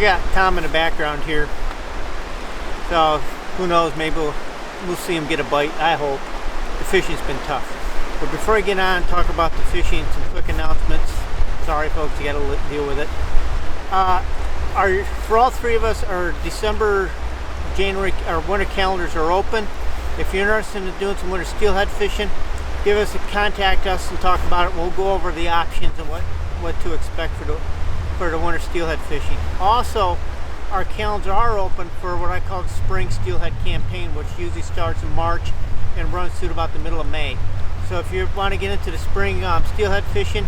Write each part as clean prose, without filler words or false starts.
got Tom in the background here, so who knows, maybe we'll see him get a bite. I hope. The fishing's been tough. But before I get on and talk about the fishing, some quick announcements. Sorry folks, you gotta deal with it. For all three of us, our December, January, our winter calendars are open. If you're interested in doing some winter steelhead fishing, contact us and talk about it. We'll go over the options and what to expect for the winter steelhead fishing. Also, our calendars are open for what I call the spring steelhead campaign, which usually starts in March and runs through about the middle of May. So if you want to get into the spring steelhead fishing,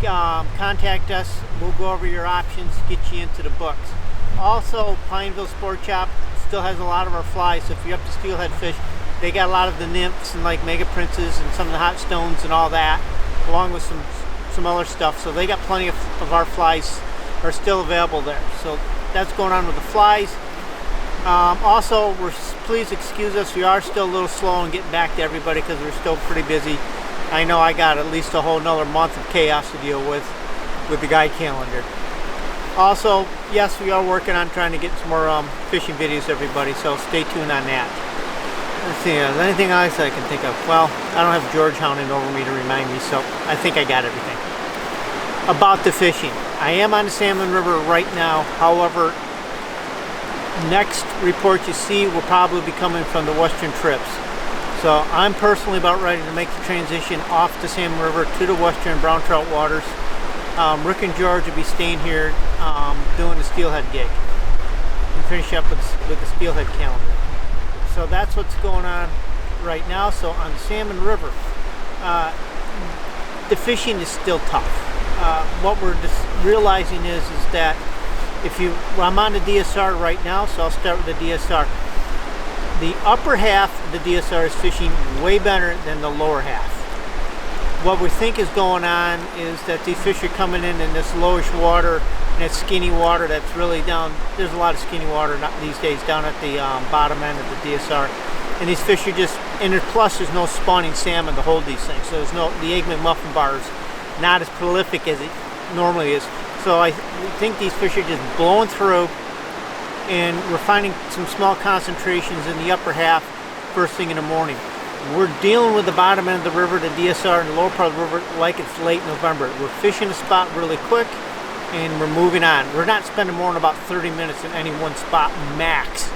contact us. We'll go over your options, get you into the books. Also, Pineville Sport Shop still has a lot of our flies, so if you're up to steelhead fish, they got a lot of the nymphs and like mega princes and some of the hot stones and all that, along with some other stuff. So they got plenty of our flies are still available there. So that's going on with the flies. Also, please excuse us, we are still a little slow in getting back to everybody because we're still pretty busy. I know I got at least a whole another month of chaos to deal with the guide calendar. Also, yes, we are working on trying to get some more fishing videos, everybody, so stay tuned on that. Let's see, is there anything else I can think of? Well, I don't have George hounding over me to remind me, so I think I got everything. About the fishing, I am on the Salmon River right now. However, next report you see will probably be coming from the western trips. So I'm personally about ready to make the transition off the Salmon River to the western brown trout waters. Rick and George will be staying here doing the steelhead gig and finish up with the steelhead calendar. So that's what's going on right now. So on the Salmon River, the fishing is still tough. What we're just realizing is that I'm on the DSR right now, so I'll start with the DSR. The upper half of the DSR is fishing way better than the lower half. What we think is going on is that these fish are coming in this lowish water, and it's skinny water that's really down. There's a lot of skinny water these days down at the bottom end of the DSR. And these fish are just, and plus there's no spawning salmon to hold these things. So the Egg McMuffin bar is not as prolific as it normally is. So I think these fish are just blowing through, and we're finding some small concentrations in the upper half first thing in the morning. We're dealing with the bottom end of the river, the DSR, and the lower part of the river like it's late November. We're fishing a spot really quick, and we're moving on. We're not spending more than about 30 minutes in any one spot max.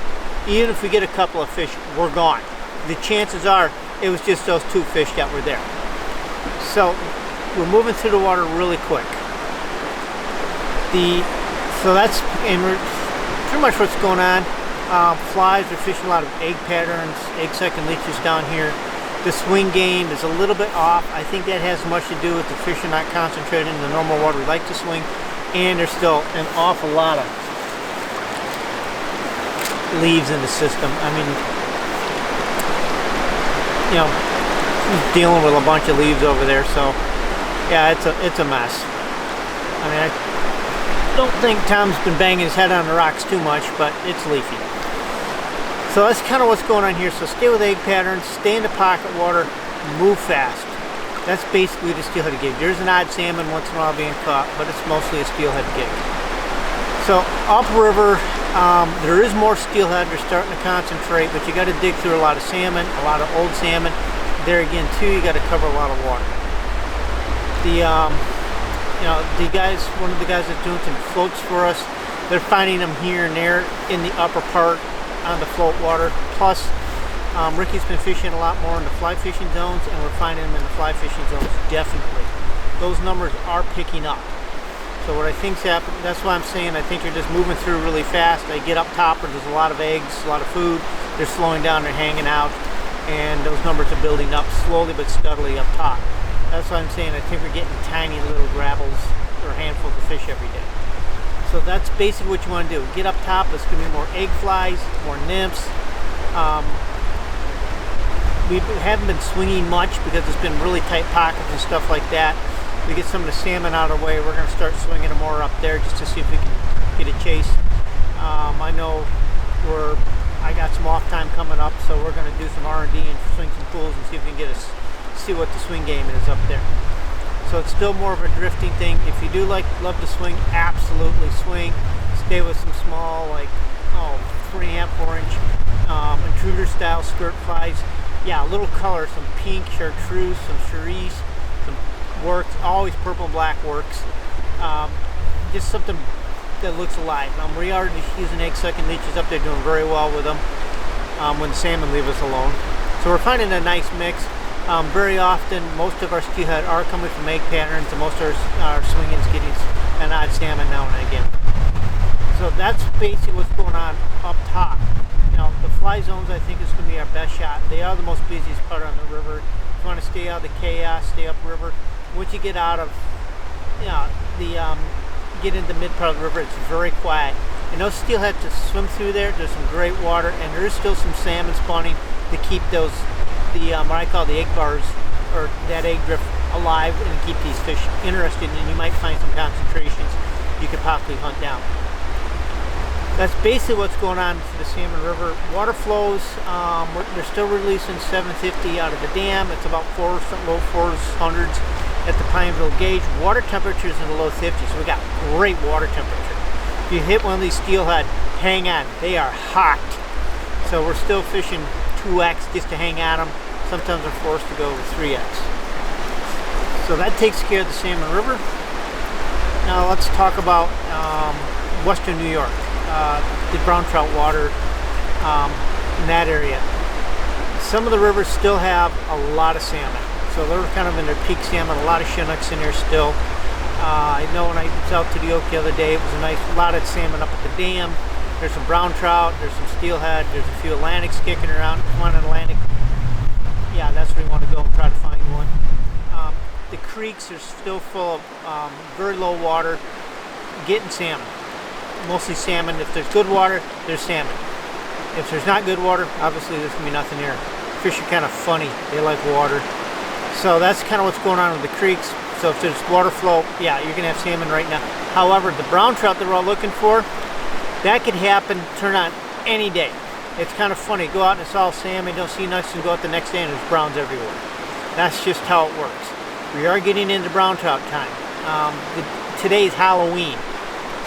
Even if we get a couple of fish, we're gone. The chances are it was just those two fish that were there. So we're moving through the water really quick. So that's pretty much what's going on. Flies, we're fishing a lot of egg patterns, egg sucking leeches down here. The swing game is a little bit off. I think that has much to do with the fish are not concentrated in the normal water we like to swing, and there's still an awful lot of leaves in the system. I mean, you know, dealing with a bunch of leaves over there, so yeah, it's a mess. I mean, I don't think Tom's been banging his head on the rocks too much, but it's leafy. So that's kind of what's going on here. So stay with egg patterns, stay in the pocket water, move fast. That's basically the steelhead gig. There's an odd salmon once in a while being caught, but it's mostly a steelhead gig. So upriver, there is more steelhead. They're starting to concentrate, but you got to dig through a lot of salmon, a lot of old salmon. There again, too, you got to cover a lot of water. One of the guys that's doing some floats for us, they're finding them here and there in the upper part on the float water. Plus, Ricky's been fishing a lot more in the fly fishing zones, and we're finding them in the fly fishing zones, definitely. Those numbers are picking up. So what I think's happening, that's why I'm saying I think you're just moving through really fast. They get up top where there's a lot of eggs, a lot of food. They're slowing down, they're hanging out, and those numbers are building up slowly but steadily up top. That's why I'm saying I think we're getting tiny little gravels or handfuls of fish every day. So that's basically what you want to do. Get up top, there's going to be more egg flies, more nymphs. We haven't been swinging much because it's been really tight pockets and stuff like that. We get some of the salmon out of the way, we're going to start swinging them more up there just to see if we can get a chase. I know I got some off time coming up, so we're going to do some R&D and swing some pools and see if we can see what the swing game is up there. So it's still more of a drifting thing. If you do love to swing, absolutely swing. Stay with some small, like, 3.5, 4 inch intruder style skirt flies. Yeah, a little color, some pink, chartreuse, some cerise, some works, always purple and black works. Just something that looks alive. We are using egg sucking leeches up there, doing very well with them when the salmon leave us alone. So we're finding a nice mix. Very often, most of our steelhead are coming from egg patterns, and most of our swinging's getting an odd salmon now and again. So that's basically what's going on up top. You know, the fly zones, I think, is going to be our best shot. They are the most busiest part on the river. If you want to stay out of the chaos, stay upriver. Once you get out of, get into the mid part of the river, it's very quiet. And those steelhead to swim through there. There's some great water, and there is still some salmon spawning to keep those, what I call the egg bars, or that egg drift, alive, and keep these fish interested. And you might find some concentrations you could possibly hunt down. That's basically what's going on to the Salmon River. Water flows, they're still releasing 750 out of the dam. It's about low 400s at the Pineville gauge. Water temperatures in the low 50s, so we got great water temperature. If you hit one of these steelhead, hang on, they are hot. So we're still fishing 2x just to hang at them. Sometimes we're forced to go with 3x. So that takes care of the Salmon River. Now let's talk about western New York. The brown trout water in that area. Some of the rivers still have a lot of salmon, so they're kind of in their peak salmon. A lot of Chinooks in there still. I know when I was out to the Oak the other day, it was a lot of salmon up at the dam. There's some brown trout, there's some steelhead, there's a few Atlantics kicking around. Come on, Atlantic. Yeah, that's where you want to go and try to find one. The creeks are still full of very low water, getting salmon. Mostly salmon. If there's good water, there's salmon. If there's not good water, obviously there's going to be nothing there. Fish are kind of funny. They like water. So that's kind of what's going on with the creeks. So if there's water flow, yeah, you're going to have salmon right now. However, the brown trout that we're all looking for, that could happen, turn on any day. It's kind of funny. Go out and it's all salmon, don't see nothing, and go out the next day and there's browns everywhere. That's just how it works. We are getting into brown trout time. Today's Halloween.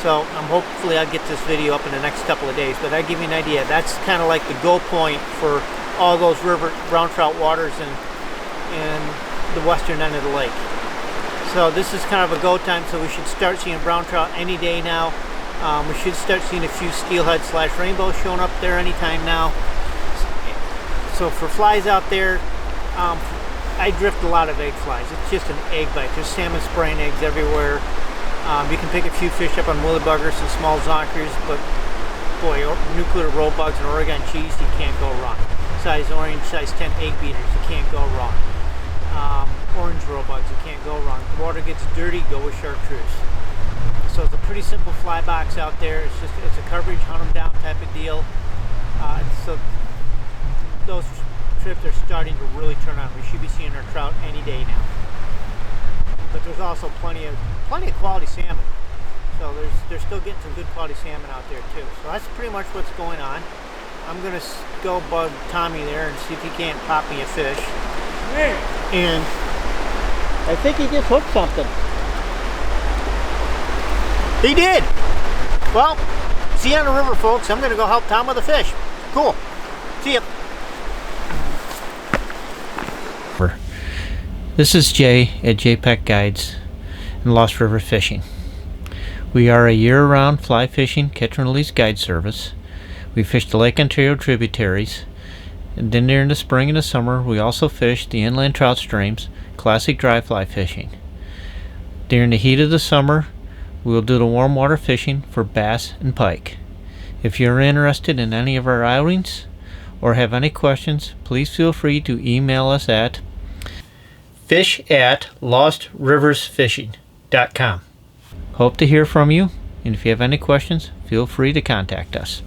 So hopefully I'll get this video up in the next couple of days, but I give you an idea. That's kind of like the go point for all those brown trout waters in the western end of the lake. So this is kind of a go time, so we should start seeing brown trout any day now. We should start seeing a few steelhead / rainbow showing up there anytime now. So for flies out there, I drift a lot of egg flies. It's just an egg bite. There's salmon spraying eggs everywhere. You can pick a few fish up on woolly buggers and small zonkers, but boy, nuclear roll bugs and Oregon cheese, you can't go wrong. Size orange, size 10 egg beaters, you can't go wrong. Orange roll bugs, you can't go wrong. The water gets dirty, go with chartreuse. So it's a pretty simple fly box out there. It's a coverage, hunt them down type of deal. So those trips are starting to really turn on. We should be seeing our trout any day now. But there's also plenty of quality salmon. So they're still getting some good quality salmon out there too. So that's pretty much what's going on. I'm gonna go bug Tommy there and see if he can't pop me a fish. And I think he just hooked something. He did! Well, see you on the river, folks. I'm gonna go help Tom with the fish. Cool. See ya. This is Jay at JPEG Guides and Lost River Fishing. We are a year-round fly fishing catch and release guide service. We fish the Lake Ontario tributaries, and then during the spring and the summer we also fish the inland trout streams, classic dry fly fishing. During the heat of the summer we will do the warm water fishing for bass and pike. If you're interested in any of our outings or have any questions, please feel free to email us at fish@lostriversfishing.com. Hope to hear from you, and if you have any questions, feel free to contact us.